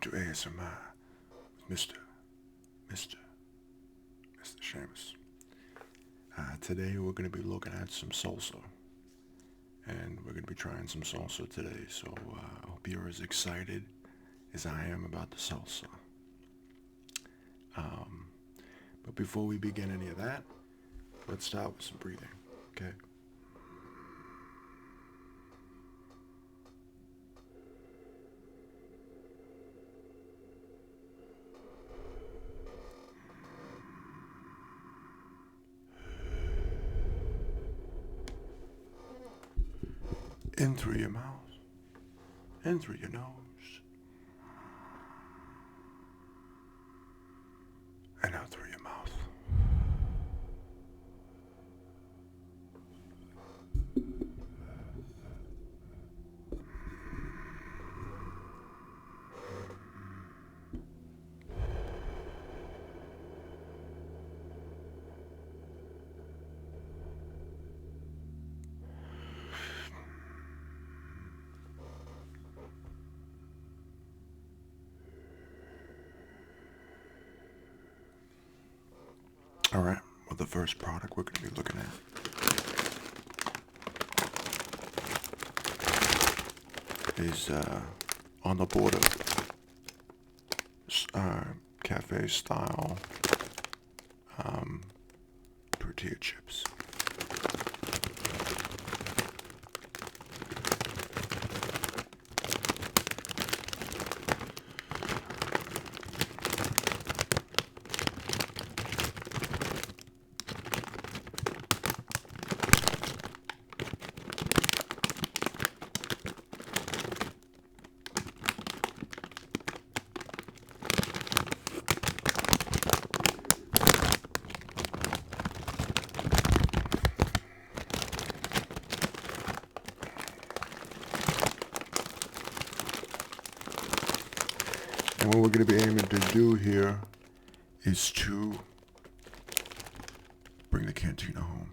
to ASMR with Mr. Seamus. Today we're going to be looking at some salsa, and we're going to be trying some salsa today, so I hope you're as excited as I am about the salsa. But before we begin any of that, let's start with some breathing, okay? In through your mouth, in through your nose, and out through your mouth. All right, well, the first product we're going to be looking at is on the border cafe style tortilla chips. And what we're going to be aiming to do here is to bring the cantina home.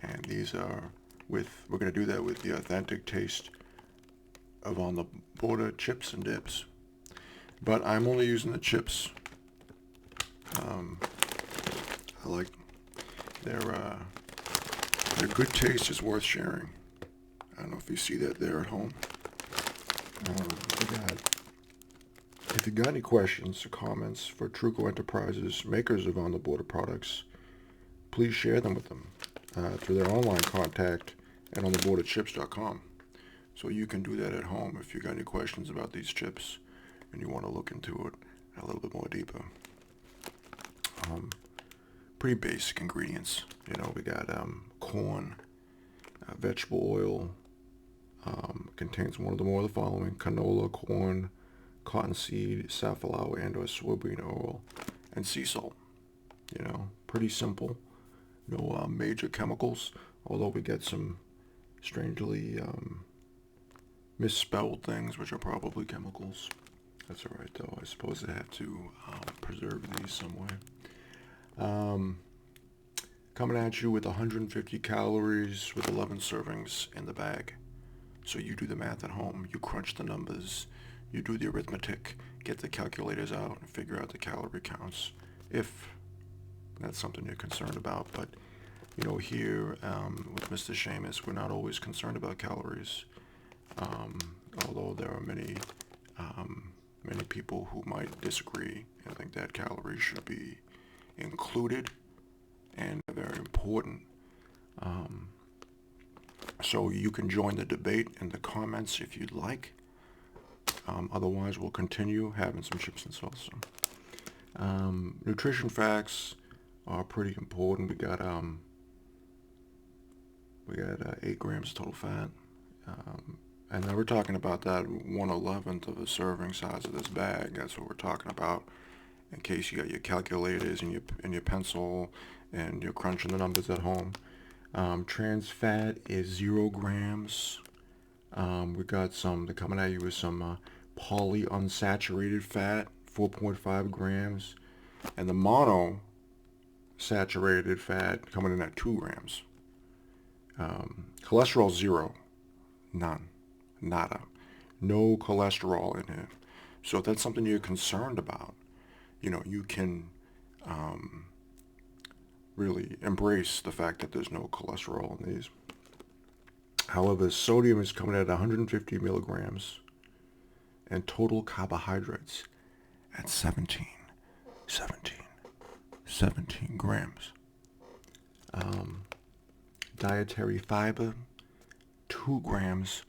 And these are we're going to do that with the authentic taste of on the border chips and dips. But I'm only using the chips. I like their good taste is worth sharing. I don't know if you see that there at home. If you got any questions or comments for Truco Enterprises, makers of On the Border products, please share them with them through their online contact at ontheborderchips.com. So you can do that at home if you got any questions about these chips and you want to look into it a little bit more deeper. Pretty basic ingredients. You know, we got corn, vegetable oil, contains one of the following: canola, corn, cottonseed, safflower, and or soybean oil, and sea salt. You know, pretty simple. No major chemicals, although we get some strangely misspelled things, which are probably chemicals. That's all right, though. I suppose they have to preserve these some way. Coming at you with 150 calories with 11 servings in the bag. So you do the math at home. You crunch the numbers. You do the arithmetic. Get the calculators out and figure out the calorie counts, if that's something you're concerned about. But, you know, here with Mr. Seamus, we're not always concerned about calories. Although there are many people who might disagree and think that calories should be included and very important. So you can join the debate in the comments if you'd like. Otherwise, we'll continue having some chips and salsa. Nutrition facts are pretty important. We got 8 grams total fat. And now we're talking about that 1/11th of a serving size of this bag. That's what we're talking about. In case you got your calculators and your pencil and you're crunching the numbers at home. Trans fat is 0 grams. We got they're coming at you with some polyunsaturated fat, 4.5 grams. And the monosaturated fat coming in at 2 grams. Cholesterol 0. None. Nada. No cholesterol in here. So if that's something you're concerned about, you can um, really embrace the fact that there's no cholesterol in these. However, sodium is coming at 150 milligrams and total carbohydrates at 17 grams. Um, Dietary fiber, 2 grams,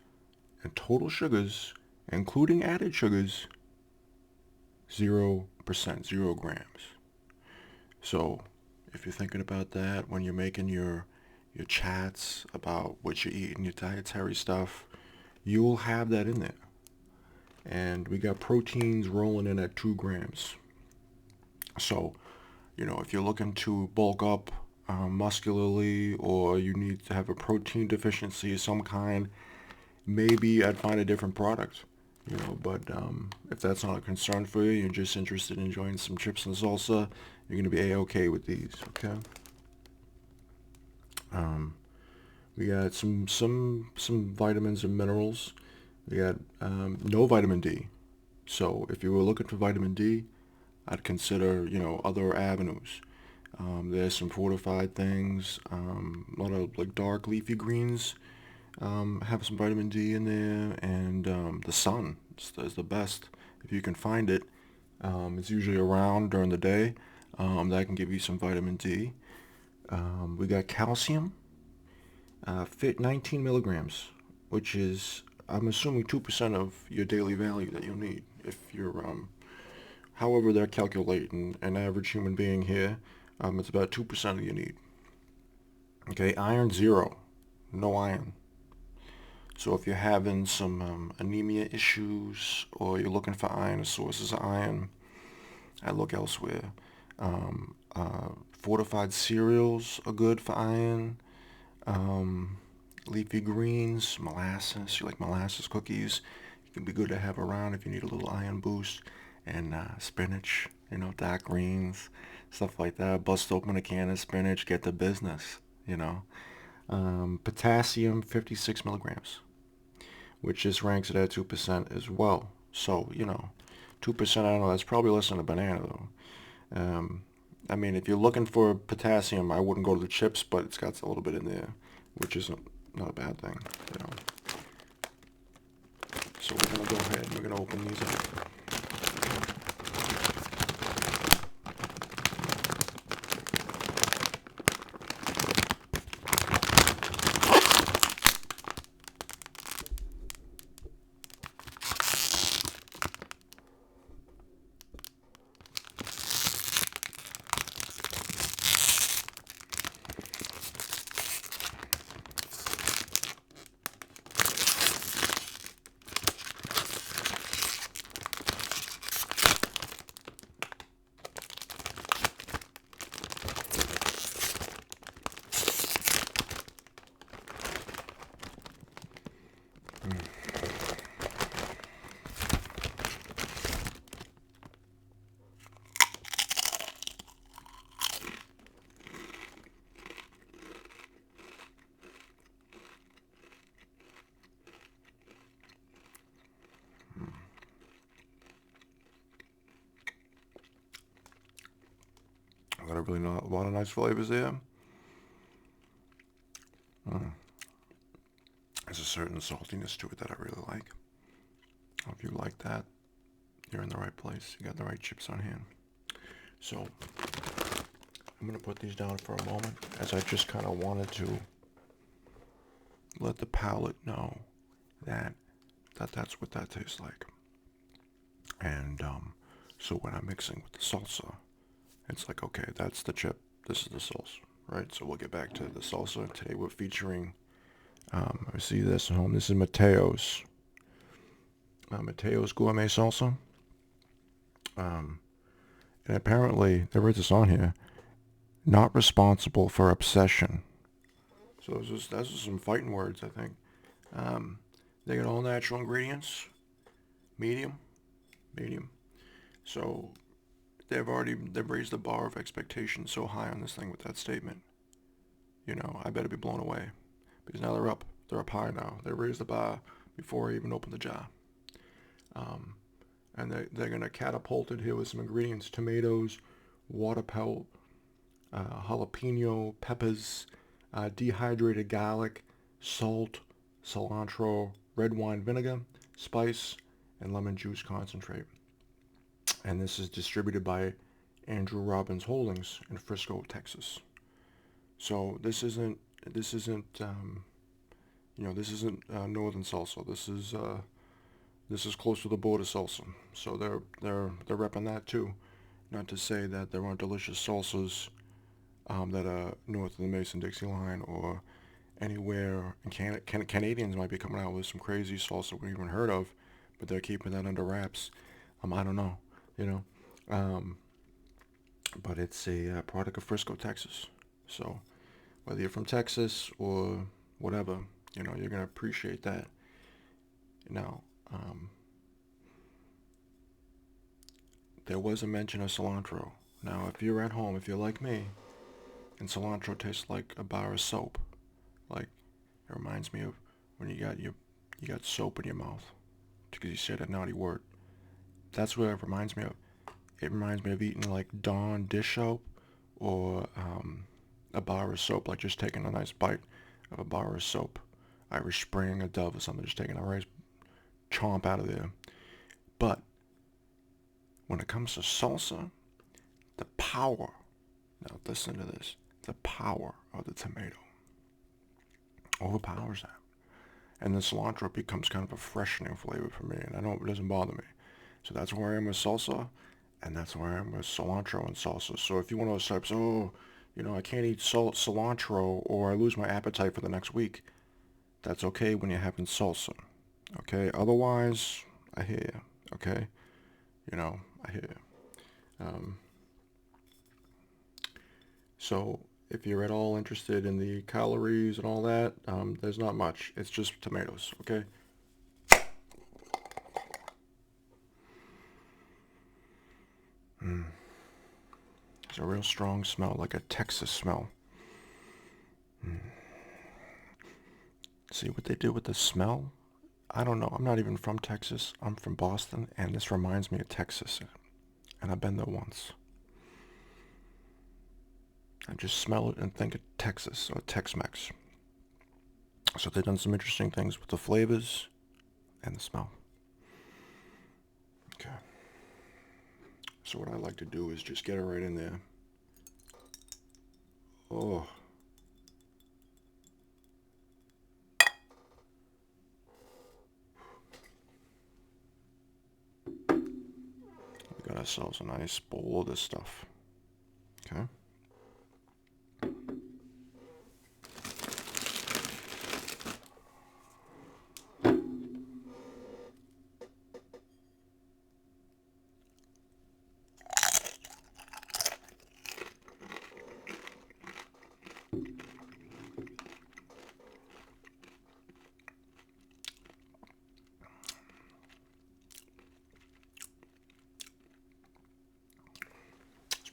and total sugars, including added sugars, 0%, 0 grams. So if you're thinking about that when you're making your chats about what you're eating, your dietary stuff, you'll have that in there. And we got proteins rolling in at 2 grams. So, if you're looking to bulk up muscularly, or you need to have a protein deficiency of some kind, maybe I'd find a different product. But if that's not a concern for you, you're just interested in enjoying some chips and salsa, you're going to be A-okay with these, okay? We got some vitamins and minerals. We got no vitamin D. So if you were looking for vitamin D, I'd consider, other avenues. There's some fortified things, a lot of like dark leafy greens have some vitamin D in there, and the sun is the best if you can find it. It's usually around during the day. That can give you some vitamin D. We got calcium, fit 19 milligrams, which is, I'm assuming, 2% of your daily value that you'll need if you're, however they're calculating an average human being here, it's about 2% of your need. Okay, iron 0, no iron. So if you're having some anemia issues, or you're looking for iron or sources of iron, I look elsewhere. Fortified cereals are good for iron. Leafy greens, molasses. You like molasses cookies? It can be good to have around if you need a little iron boost. And spinach, dark greens, stuff like that. Bust open a can of spinach, get the business. Potassium, 56 milligrams, which just ranks it at 2% as well. So, 2%, I don't know, that's probably less than a banana, though. I mean, if you're looking for potassium, I wouldn't go to the chips, but it's got a little bit in there, which isn't not a bad thing, So we're going to go ahead and we're going to open these up. Got a really a lot of nice flavors there. There's a certain saltiness to it that I really like. If you like that, you're in the right place. You got the right chips on hand. So I'm going to put these down for a moment, as I just kind of wanted to let the palate know that that's what that tastes like. And so when I'm mixing with the salsa, it's like, okay, that's the chip, this is the salsa, right? So we'll get back to the salsa. Today we're featuring, I see this at home, this is Matteo's gourmet salsa. And apparently, there is this on here, not responsible for obsession. So those are some fighting words, I think. They got all natural ingredients, medium. So they've raised the bar of expectation so high on this thing with that statement. I better be blown away, because now they're up high now. They raised the bar before I even opened the jar. and they're going to catapult it here with some ingredients: tomatoes, water pelt, jalapeno peppers, dehydrated garlic, salt, cilantro, red wine vinegar, spice, and lemon juice concentrate. And this is distributed by Andrew Robbins Holdings in Frisco, Texas. So this isn't this isn't northern salsa. This is close to the border salsa. So they're repping that too. Not to say that there aren't delicious salsas that are north of the Mason-Dixie line or anywhere. And Canadians might be coming out with some crazy salsa we haven't heard of, but they're keeping that under wraps. I don't know, you know. But it's a product of Frisco, Texas. So whether you're from Texas or whatever, you're going to appreciate that. Now, there was a mention of cilantro. Now, if you're at home, if you're like me, and cilantro tastes like a bar of soap, like it reminds me of when you got soap in your mouth because you said a naughty word. That's what it reminds me of. It reminds me of eating like Dawn dish soap or a bar of soap, like just taking a nice bite of a bar of soap. Irish Spring, a Dove or something, just taking a nice chomp out of there. But when it comes to salsa, the power, now listen to this, the power of the tomato overpowers that. And the cilantro becomes kind of a freshening flavor for me, and it doesn't bother me. So that's where I am with salsa, and that's where I am with cilantro and salsa. So if you want to types, I can't eat cilantro or I lose my appetite for the next week, that's okay when you're having salsa. Okay? Otherwise, I hear you. Okay? I hear you. So if you're at all interested in the calories and all that, there's not much. It's just tomatoes. Okay? It's a real strong smell, like a Texas smell. See what they do with the smell? I don't know. I'm not even from Texas. I'm from Boston, and this reminds me of Texas. And I've been there once. I just smell it and think of Texas or Tex-Mex. So they've done some interesting things with the flavors and the smell. Okay. So what I like to do is just get it right in there. Oh. We got ourselves a nice bowl of this stuff. Okay.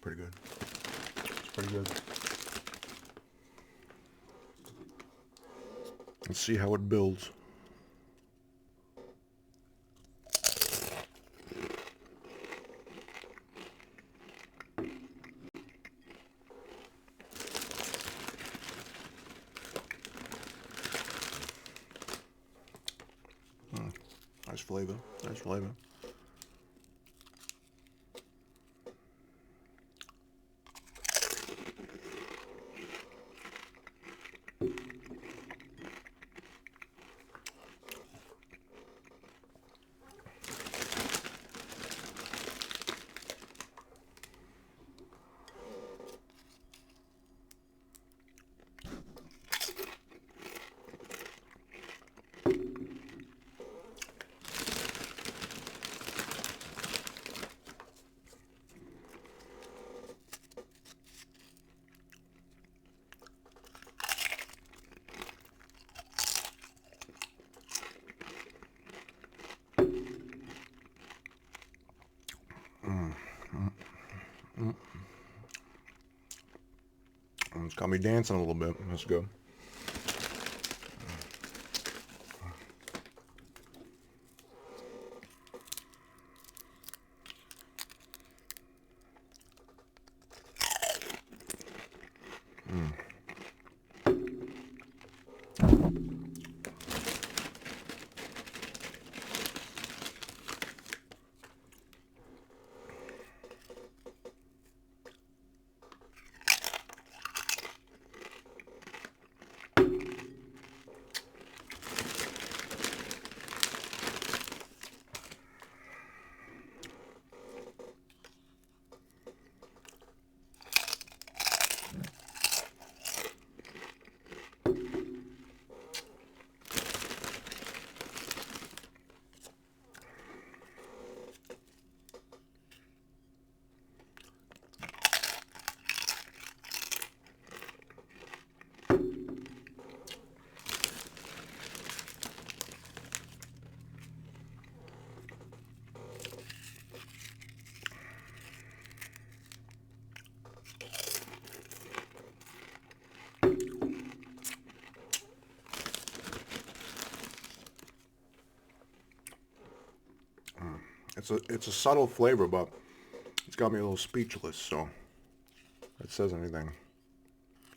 Pretty good. It's pretty good. Let's see how it builds. Nice flavor. Nice flavor. It's got me dancing a little bit. Let's go. It's a subtle flavor, but it's got me a little speechless. So if it says anything,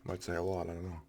might say a lot. I don't know.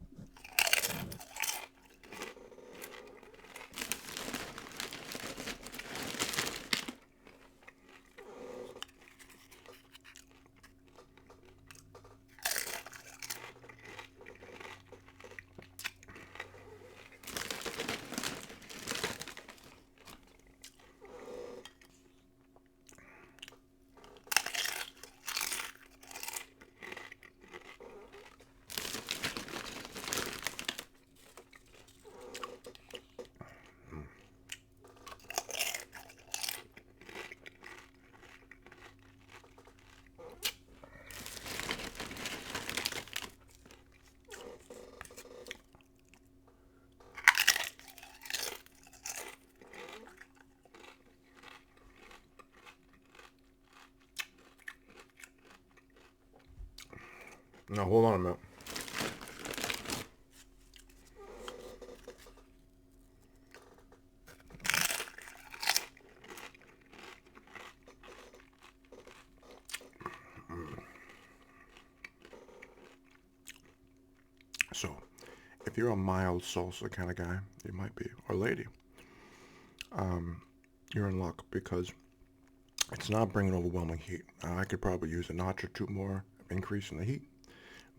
Now hold on a minute. So, if you're a mild salsa kind of guy, you might be, or lady, you're in luck because it's not bringing overwhelming heat. I could probably use a notch or two more increase in the heat,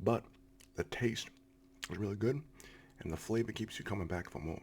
but the taste is really good, and the flavor keeps you coming back for more.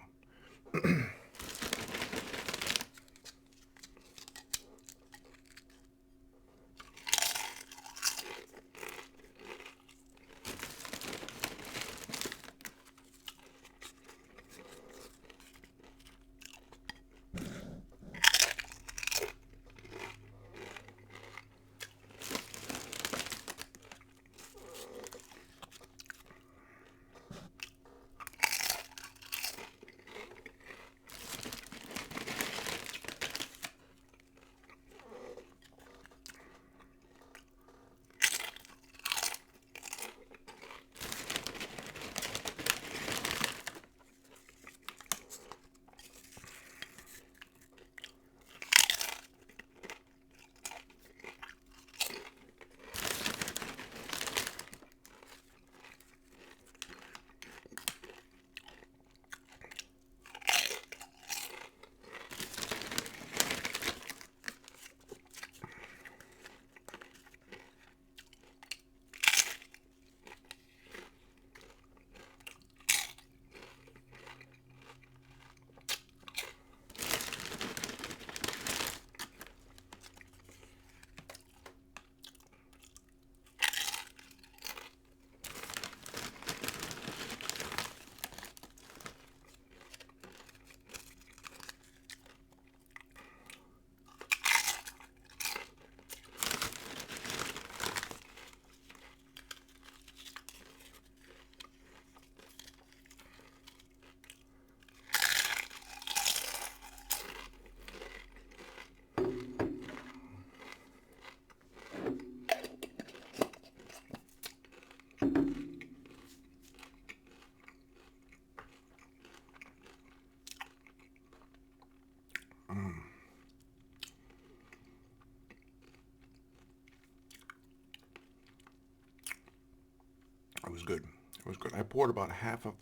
It was good. It was good. I poured about half of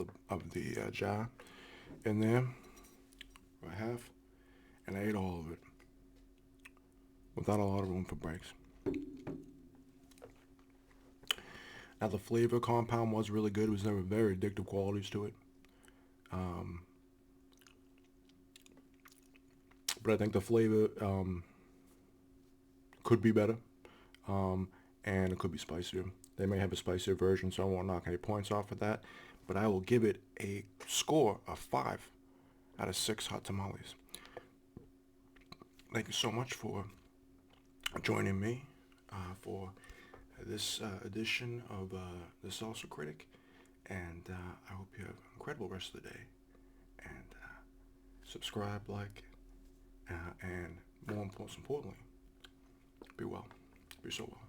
the jar in there, about half, and I ate all of it without a lot of room for breaks. Now the flavor compound was really good. It was there were very addictive qualities to it. But I think the flavor could be better, and it could be spicier. They may have a spicier version, so I won't knock any points off of that. But I will give it a score of 5 out of 6 hot tamales. Thank you so much for joining me for this edition of the Salsa Critic, and I hope you have an incredible rest of the day. And subscribe, like, and most importantly, be well. Be so well.